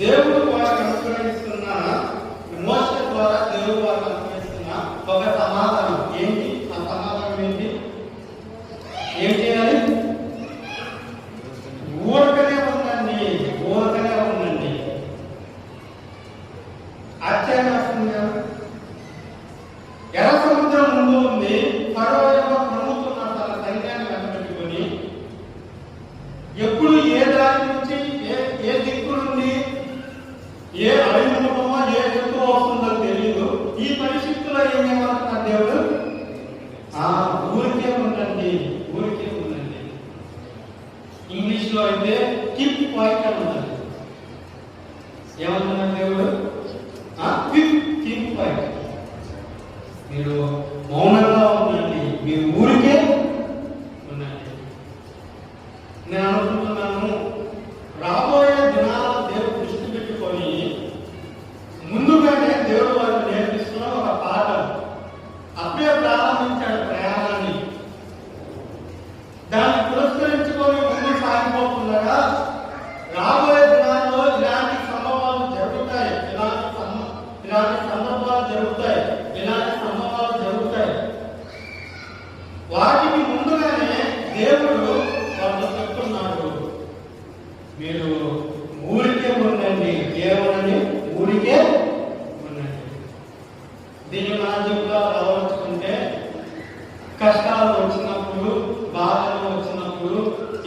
దేవుడు వారికి అనుగ్రహిస్తున్న మోషే ద్వారా దేవుడు వారికి అనుగ్రహిస్తున్న ఒక సమాధానం ఏంటి? ఆ సమాధానం ఏంటి? ఏం చేయాలి? ఊరకనే ఉండండి, ఊరకనే ఉండండి. ఆశ్చర్యం వస్తుంది కదా. ఎర్ర సముద్రం ముందు ఉంది, ఫరో ఏమో క్రముతున్నాడు తన సైన్యాన్ని వెంటబెట్టుకొని. ఎప్పుడు ఏ దారి నుంచి ఏ దిక్కు నుండి ఏ అభిముఖమో ఏ జంతువు వస్తుందో తెలియదు. ఈ పరిస్థితుల్లో ఏం చేయమంటున్నారు దేవుడు? ఊరికే ఉండండి, ఊరికే ఉండండి. ఇంగ్లీష్ లో అయితే కీప్ క్వైట్ అని ఉన్నది. ఏమంటున్నారు దేవుడు? Keep quiet. మీరు మౌనంగా ఉండండి, మీరు ఊరికే ఉండండి. నేను అనుకుంటున్నాను, రాబోయే దినాల్లో దేవుడు దృష్టి పెట్టుకొని ముందుగానే దేవుడు వారికి నేర్పిస్తున్న ఒక పాఠం. అప్పుడే ప్రారంభించాడు ప్రయాణాన్ని. దాన్ని పురస్కరించుకొని ముందు సాగిపోతుండగా రాబోయే దినాల్లో ఇలాంటి సంభవాలు జరుగుతాయి, ఇలాంటి సందర్భాలు జరుగుతాయి, ఇలాంటి సంభవాలు జరుగుతాయి. వాటికి ముందుగానే దేవుడు వాళ్ళు చెప్తున్నాడు, మీరు ఊరికే ఉండండి, కేవలం ఊరికే ఉండండి. దీన్ని నా జీవితంలో అలవర్చుకుంటే కష్టాలు వచ్చినప్పుడు, బాధలు వచ్చినప్పుడు,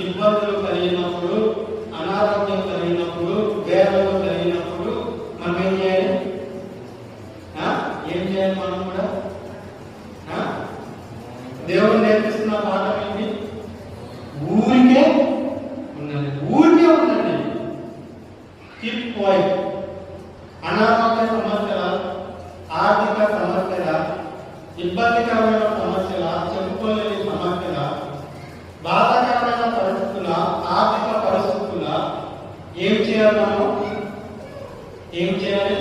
ఇబ్బందులు కలిగినప్పుడు, అనారోగ్యం కలిగినప్పుడు, వేదనలు కలిగినప్పుడు మనం ఏం చేయాలి? ఏం చేయాలి? మనం కూడా దేవుడు నేర్పిస్తున్న పాఠం ఏంటి? ఊరికే ఉండండి, ఊరికే ఉండండి. Keep quiet. అనారోగ్య సమస్యల, ఆర్థిక సమస్యల, ఇబ్బందికరమైన సమస్యల, చెప్పుకోలేని సమస్యల, బాధాకరమైన పరిస్థితుల, ఆర్థిక పరిస్థితుల ఏం చేయాలి? మనం ఏం చేయాలి?